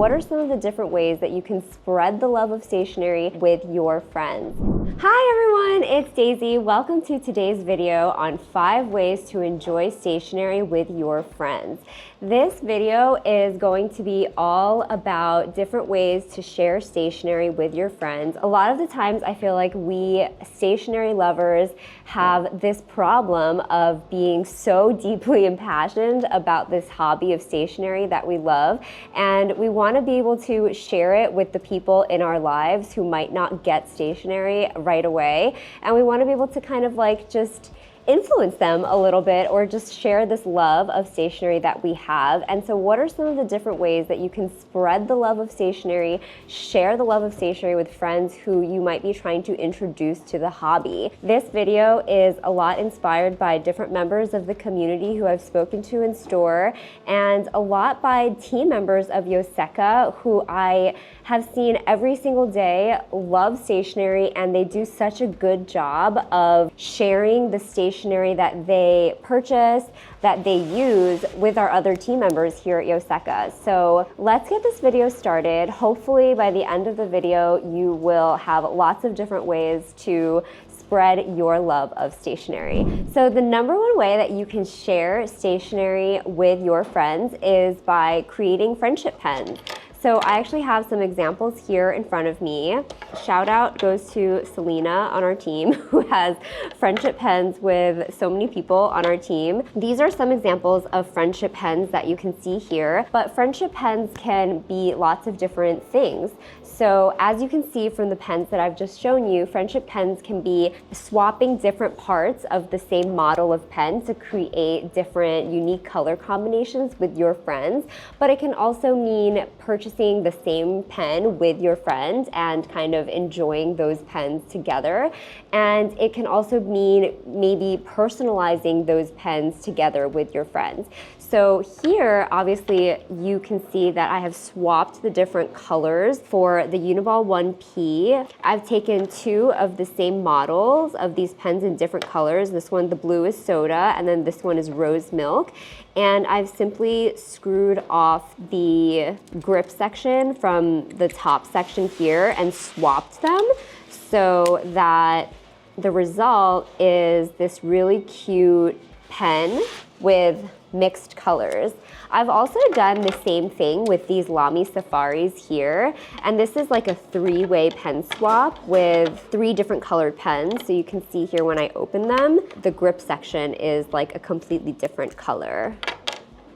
what are some of the different ways that you can spread the love of stationery with your friends? Hi everyone, it's Daisy. Welcome to today's video on 5 ways to enjoy stationery with your friends. This video is going to be all about different ways to share stationery with your friends. A lot of the times I feel like we stationery lovers have this problem of being so deeply impassioned about this hobby of stationery that we love, and we want to be able to share it with the people in our lives who might not get stationery right away, and we want to be able to kind of like just influence them a little bit or just share this love of stationery that we have. And so what are some of the different ways that you can spread the love of stationery, share the love of stationery with friends who you might be trying to introduce to the hobby? This video is a lot inspired by different members of the community who I've spoken to in store, and a lot by team members of Yoseka who I have seen every single day love stationery, and they do such a good job of sharing the stationery that they purchase, that they use with our other team members here at Yoseka. So let's get this video started. Hopefully by the end of the video, you will have lots of different ways to spread your love of stationery. So the number one way that you can share stationery with your friends is by creating friendship pens. So I actually have some examples here in front of me. Shout out goes to Selena on our team who has friendship pens with so many people on our team. These are some examples of friendship pens that you can see here, but friendship pens can be lots of different things. So as you can see from the pens that I've just shown you, friendship pens can be swapping different parts of the same model of pen to create different unique color combinations with your friends, but it can also mean purchasing the same pen with your friend and kind of enjoying those pens together. And it can also mean maybe personalizing those pens together with your friends. So here, obviously, you can see that I have swapped the different colors for the Uniball 1P. I've taken 2 of the same models of these pens in different colors. This one, the blue, is soda, and then this one is rose milk. And I've simply screwed off the grip section from the top section here and swapped them so that the result is this really cute pen with mixed colors. I've also done the same thing with these Lamy Safaris here, and this is like a 3-way pen swap with 3 different colored pens. So you can see here when I open them, the grip section is like a completely different color.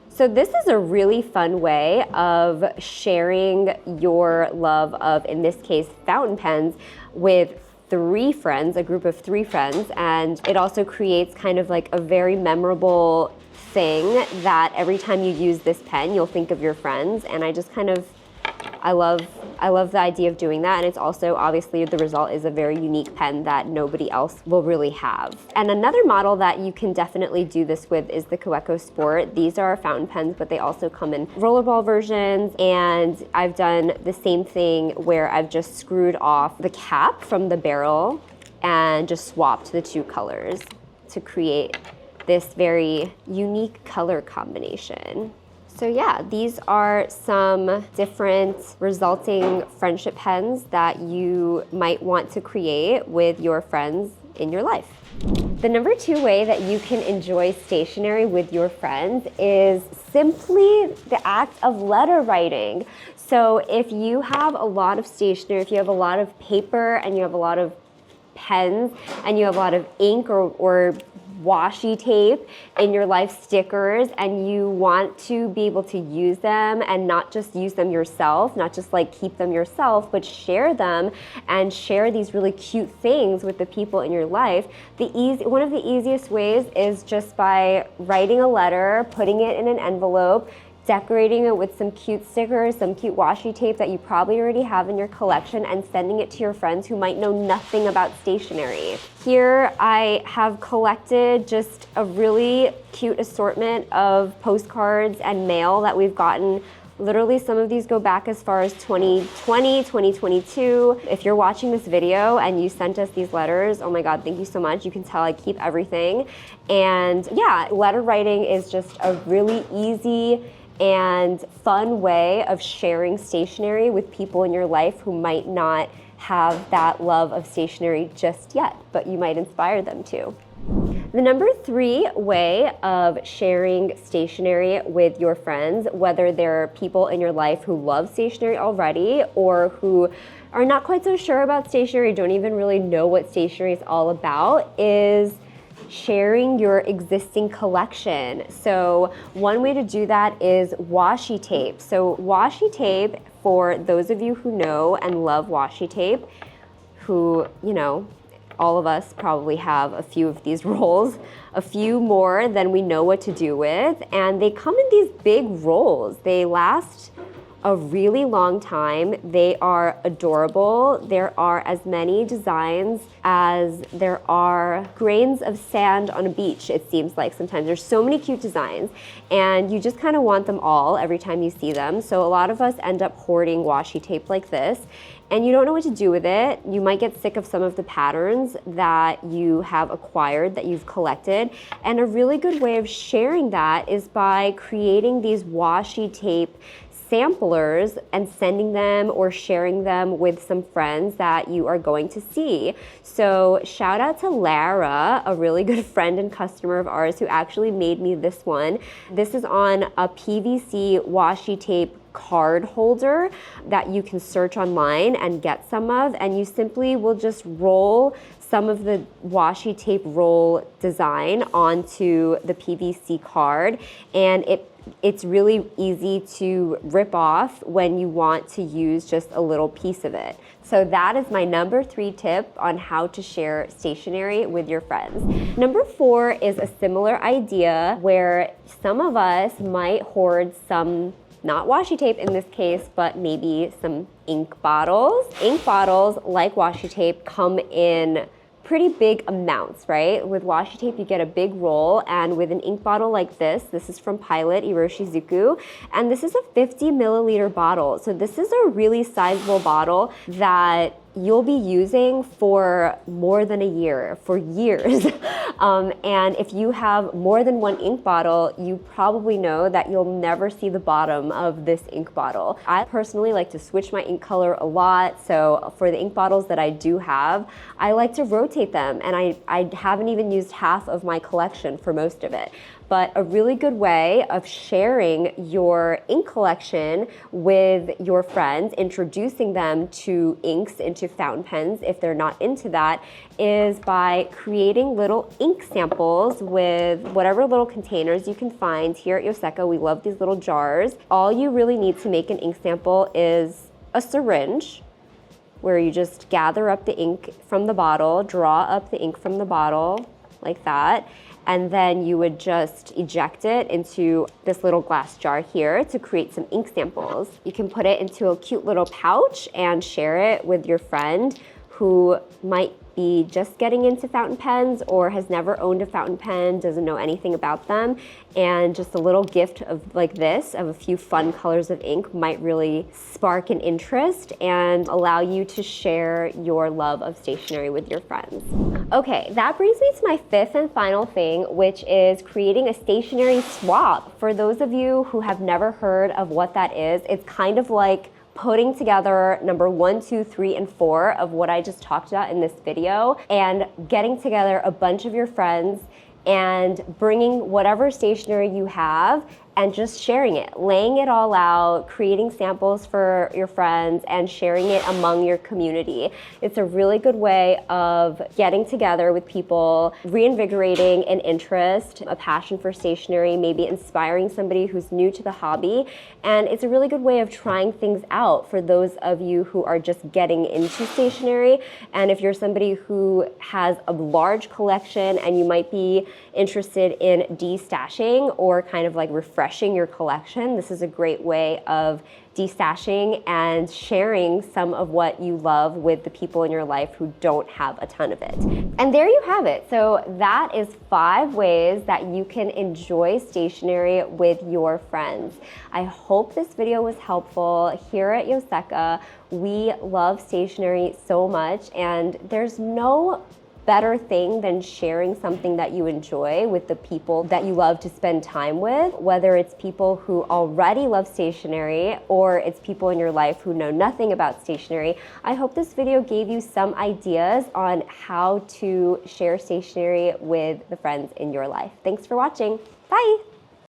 So this is a really fun way of sharing your love of, in this case, fountain pens with 3 friends, a group of 3 friends, and it also creates kind of like a very memorable thing that every time you use this pen, you'll think of your friends. And I just kind of, I love the idea of doing that. And it's also, obviously, the result is a very unique pen that nobody else will really have. And another model that you can definitely do this with is the Kaweco Sport. These are fountain pens, but they also come in rollerball versions. And I've done the same thing where I've just screwed off the cap from the barrel and just swapped the 2 colors to create this very unique color combination. So yeah, these are some different resulting friendship pens that you might want to create with your friends in your life. The number 2 way that you can enjoy stationery with your friends is simply the act of letter writing. So if you have a lot of stationery, if you have a lot of paper and you have a lot of pens and you have a lot of ink or washi tape in your life, stickers, and you want to be able to use them and not just use them yourself, not just like keep them yourself, but share them and share these really cute things with the people in your life. One of the easiest ways is just by writing a letter, putting it in an envelope, decorating it with some cute stickers, some cute washi tape that you probably already have in your collection, and sending it to your friends who might know nothing about stationery. Here I have collected just a really cute assortment of postcards and mail that we've gotten. Literally, some of these go back as far as 2020, 2022. If you're watching this video and you sent us these letters, oh my God, thank you so much. You can tell I keep everything. And yeah, letter writing is just a really easy and fun way of sharing stationery with people in your life who might not have that love of stationery just yet, but you might inspire them to. The number 3 way of sharing stationery with your friends, whether they're people in your life who love stationery already or who are not quite so sure about stationery, don't even really know what stationery is all about, is sharing your existing collection. So one way to do that is washi tape. So washi tape, for those of you who know and love washi tape, who, all of us probably have a few of these rolls, a few more than we know what to do with, and they come in these big rolls. They last a really long time. They are adorable. There are as many designs as there are grains of sand on a beach, it seems like sometimes. There's so many cute designs, and you just kind of want them all every time you see them. So a lot of us end up hoarding washi tape like this, and you don't know what to do with it. You might get sick of some of the patterns that you have acquired, that you've collected. And a really good way of sharing that is by creating these washi tape samplers and sending them or sharing them with some friends that you are going to see. So shout out to Lara, a really good friend and customer of ours, who actually made me this one. This is on a PVC washi tape card holder that you can search online and get some of, and you simply will just roll some of the washi tape roll design onto the PVC card, and it's really easy to rip off when you want to use just a little piece of it. So that is my number 3 tip on how to share stationery with your friends. Number 4 is a similar idea where some of us might hoard some, not washi tape in this case, but maybe some ink bottles. Ink bottles, like washi tape, come in pretty big amounts, right? With washi tape, you get a big roll, and with an ink bottle like this is from Pilot Iroshizuku, and this is a 50 milliliter bottle. So this is a really sizable bottle that you'll be using for more than a year, for years. And if you have more than one ink bottle, you probably know that you'll never see the bottom of this ink bottle. I personally like to switch my ink color a lot, so for the ink bottles that I do have, I like to rotate them, and I haven't even used half of my collection for most of it. But a really good way of sharing your ink collection with your friends, introducing them to inks, into fountain pens if they're not into that, is by creating little ink samples with whatever little containers you can find. Here at Yoseka, we love these little jars. All you really need to make an ink sample is a syringe, where you just gather up the ink from the bottle, draw up the ink from the bottle like that, and then you would just eject it into this little glass jar here to create some ink samples. You can put it into a cute little pouch and share it with your friend who might be just getting into fountain pens or has never owned a fountain pen, doesn't know anything about them, and just a little gift of like this, of a few fun colors of ink, might really spark an interest and allow you to share your love of stationery with your friends. Okay, that brings me to my 5th and final thing, which is creating a stationery swap. For those of you who have never heard of what that is, it's kind of like putting together number 1, 2, 3, and 4 of what I just talked about in this video, and getting together a bunch of your friends and bringing whatever stationery you have and just sharing it, laying it all out, creating samples for your friends and sharing it among your community. It's a really good way of getting together with people, reinvigorating an interest, a passion for stationery, maybe inspiring somebody who's new to the hobby. And it's a really good way of trying things out for those of you who are just getting into stationery. And if you're somebody who has a large collection and you might be interested in destashing or kind of like refreshing your collection, this is a great way of destashing and sharing some of what you love with the people in your life who don't have a ton of it. And there you have it. So that is 5 ways that you can enjoy stationery with your friends. I hope this video was helpful. Here at Yoseka, we love stationery so much, and there's no better thing than sharing something that you enjoy with the people that you love to spend time with, whether it's people who already love stationery or it's people in your life who know nothing about stationery. I hope this video gave you some ideas on how to share stationery with the friends in your life. Thanks for watching. Bye!